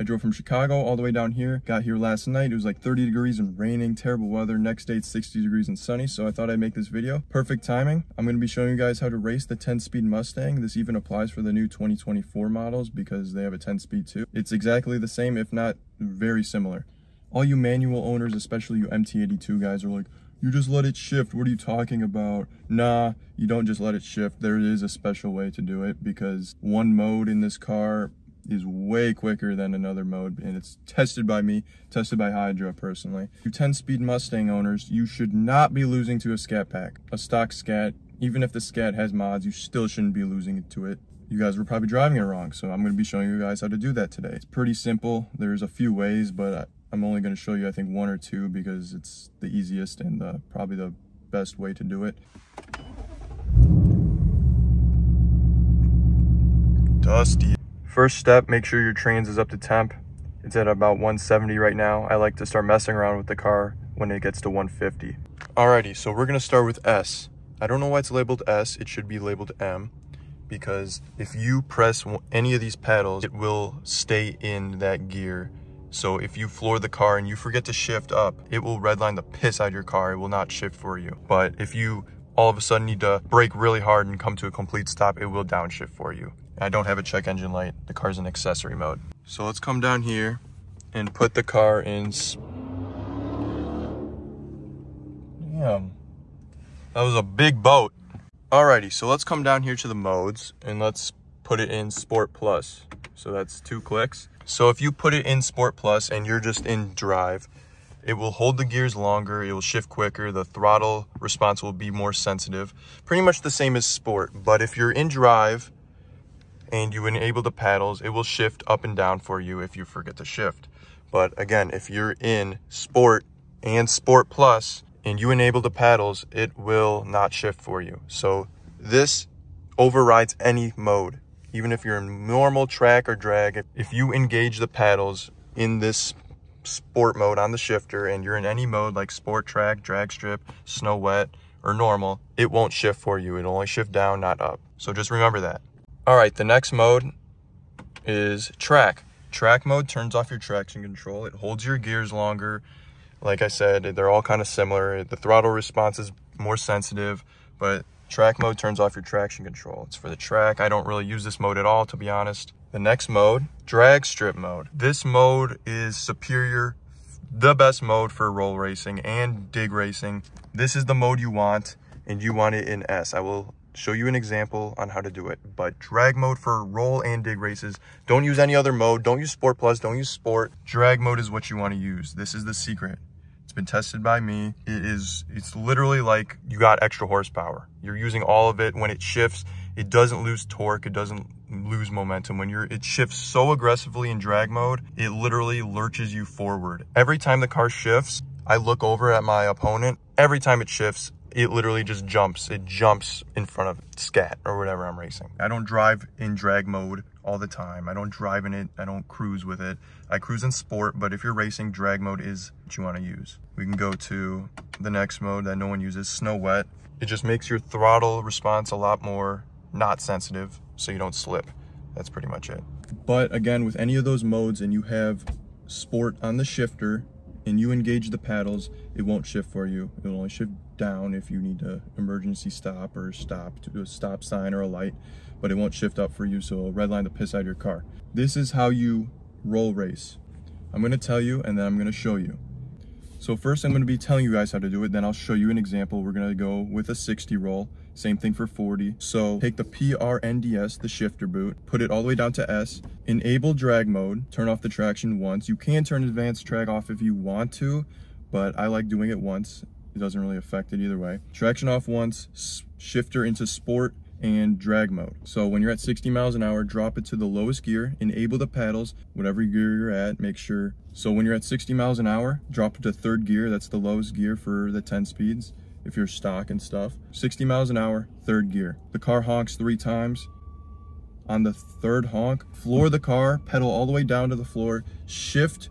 I drove from Chicago all the way down here, got here last night. It was like 30 degrees and raining, terrible weather. Next day it's 60 degrees and sunny, so I thought I'd make this video. Perfect timing. I'm going to be showing you guys how to race the 10-speed Mustang. This even applies for the new 2024 models because they have a 10-speed too. It's exactly the same, if not very similar. All you manual owners, especially you MT82 guys, are like, you just let it shift. What are you talking about? Nah, you don't just let it shift. There is a special way to do it because one mode in this car is way quicker than another mode, and it's tested by me, tested by Hydra personally. You 10-speed Mustang owners, you should not be losing to a scat pack. A stock scat, even if the scat has mods, you still shouldn't be losing to it. You guys were probably driving it wrong, so I'm going to be showing you guys how to do that today. It's pretty simple. There's a few ways, but I'm only going to show you, I think, one or two because it's the easiest and probably the best way to do it. Dusty. First step, make sure your trans is up to temp. It's at about 170 right now. I like to start messing around with the car when it gets to 150. Alrighty, so we're going to start with S. I don't know why it's labeled S. It should be labeled M because if you press any of these pedals, it will stay in that gear. So if you floor the car and you forget to shift up, it will redline the piss out of your car. It will not shift for you. But if you all of a sudden need to brake really hard and come to a complete stop, it will downshift for you. I don't have a check engine light. The car's in accessory mode. So let's come down here and put the car in. Damn, that was a big boat. Alrighty, so let's come down here to the modes and let's put it in Sport Plus. So that's 2 clicks. So if you put it in Sport Plus and you're just in drive, it will hold the gears longer, it will shift quicker, the throttle response will be more sensitive. Pretty much the same as Sport, but if you're in drive and you enable the paddles, it will shift up and down for you if you forget to shift. But again, if you're in Sport and Sport Plus and you enable the paddles, it will not shift for you. So this overrides any mode. Even if you're in normal track or drag, if you engage the paddles in this sport mode on the shifter and you're in any mode like sport, track, drag strip, snow wet, or normal, it won't shift for you. It'll only shift down, not up. So just remember that. All right, the next mode is track. Track mode turns off your traction control. It holds your gears longer. Like I said, they're all kind of similar. The throttle response is more sensitive, but track mode turns off your traction control. It's for the track. I don't really use this mode at all, to be honest. The next mode, drag strip mode. This mode is superior, the best mode for roll racing and dig racing. This is the mode you want, and you want it in S. I will show you an example on how to do it. But drag mode for roll and dig races. Don't use any other mode. Don't use Sport Plus. Don't use Sport. Drag mode is what you want to use. This is the secret. It's been tested by me. It's literally like you got extra horsepower. You're using all of it. When it shifts, it doesn't lose torque. It doesn't lose momentum. When it shifts so aggressively in drag mode, it literally lurches you forward. Every time the car shifts, I look over at my opponent. Every time it shifts, it literally just jumps. It jumps in front of scat or whatever I'm racing. I don't drive in drag mode all the time. I don't drive in it. I don't cruise with it. I cruise in sport, but if you're racing, drag mode is what you want to use. We can go to the next mode that no one uses, snow wet. It just makes your throttle response a lot more not sensitive, so you don't slip. That's pretty much it. But again, with any of those modes and you have sport on the shifter and you engage the paddles, it won't shift for you. It'll only shift down if you need to emergency stop or stop to do a stop sign or a light, but it won't shift up for you, so it'll redline the piss out of your car. This is how you roll race. I'm going to tell you and then I'm going to show you. So first I'm going to be telling you guys how to do it, then I'll show you an example. We're going to go with a 60 roll, same thing for 40. So take the PRNDS, the shifter boot, put it all the way down to S, enable drag mode, turn off the traction once. You can turn advanced track off if you want to, but I like doing it once. It doesn't really affect it either way. Traction off once, shifter into sport, and drag mode. So when you're at 60 miles an hour, drop it to the lowest gear, enable the paddles, whatever gear you're at, make sure. So when you're at 60 miles an hour, drop it to third gear. That's the lowest gear for the 10 speeds, if you're stock and stuff. 60 miles an hour, third gear. The car honks 3 times. On the third honk, floor the car, pedal all the way down to the floor, shift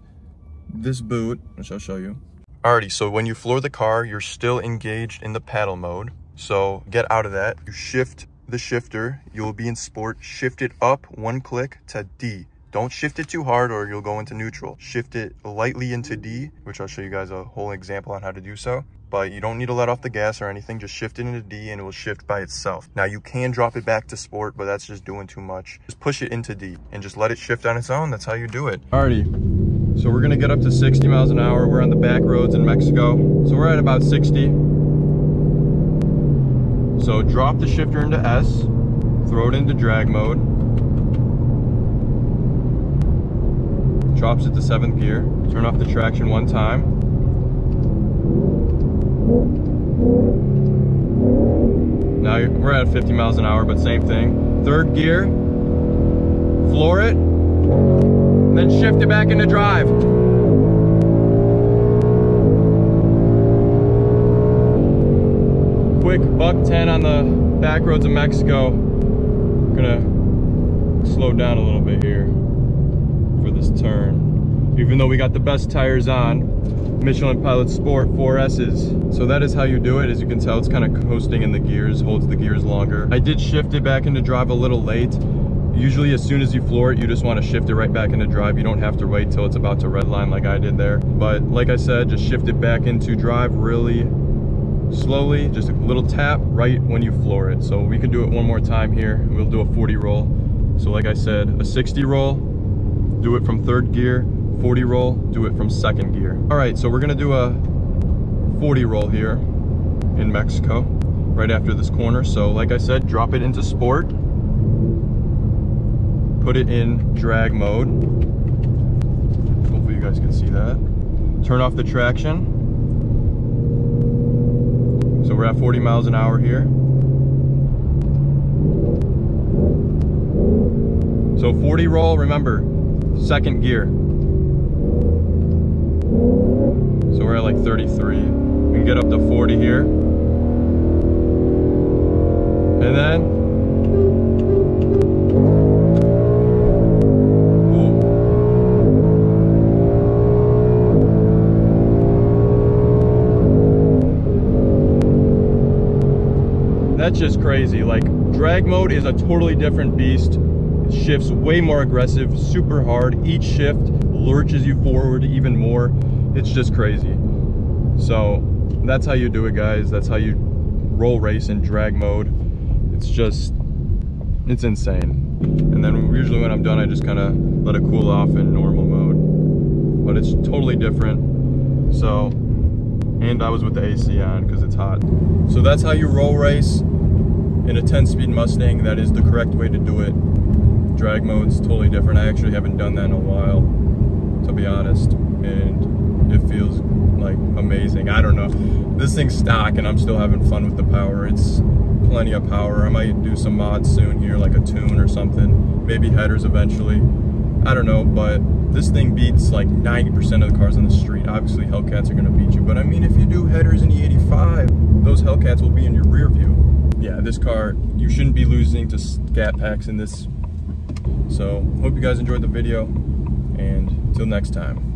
this boot, which I'll show you. Alrighty, so when you floor the car, you're still engaged in the paddle mode. So get out of that. You shift the shifter, you will be in sport, shift it up 1 click to D. Don't shift it too hard or you'll go into neutral. Shift it lightly into D, which I'll show you guys a whole example on how to do so. But you don't need to let off the gas or anything. Just shift it into D and it will shift by itself. Now you can drop it back to sport, but that's just doing too much. Just push it into D and just let it shift on its own. That's how you do it. Alrighty, so we're gonna get up to 60 miles an hour. We're on the back roads in Mexico. So we're at about 60. So drop the shifter into S, throw it into drag mode. Drops it to 7th gear. Turn off the traction one time. Now we're at 50 miles an hour, but same thing. 3rd gear, floor it, then shift it back into drive. Quick $110 on the back roads of Mexico. Gonna slow down a little bit here for this turn. Even though we got the best tires on, Michelin Pilot Sport 4S's. So that is how you do it. As you can tell, it's kind of coasting in the gears, holds the gears longer. I did shift it back into drive a little late. Usually as soon as you floor it, you just want to shift it right back into drive. You don't have to wait till it's about to redline like I did there. But like I said, just shift it back into drive really slowly, just a little tap right when you floor it. So we can do it one more time here. We'll do a 40 roll. So like I said, a 60 roll, do it from 3rd gear. 40 roll, do it from 2nd gear. All right, so we're gonna do a 40 roll here in Mexico, right after this corner. So like I said, drop it into sport, put it in drag mode. Hopefully you guys can see that. Turn off the traction. So we're at 40 miles an hour here. So 40 roll, remember, 2nd gear. So we're at like 33. We can get up to 40 here. And then, ooh. That's just crazy. Like, drag mode is a totally different beast. It shifts way more aggressive, super hard. Each shift lurches you forward even more. It's just crazy. So that's how you do it, guys. That's how you roll race in drag mode. It's insane. And then usually when I'm done, I just kind of let it cool off in normal mode. But it's totally different. So, and I was with the AC on because it's hot. So that's how you roll race in a 10-speed Mustang. That is the correct way to do it. Drag mode's totally different. I actually haven't done that in a while, to be honest. And it feels like amazing. I don't know. This thing's stock and I'm still having fun with the power. It's plenty of power. I might do some mods soon here, like a tune or something. Maybe headers eventually. I don't know, but this thing beats like 90% of the cars on the street. Obviously Hellcats are gonna beat you, but I mean, if you do headers in E85, those Hellcats will be in your rear view. Yeah, this car, you shouldn't be losing to scat packs in this. So hope you guys enjoyed the video, and until next time.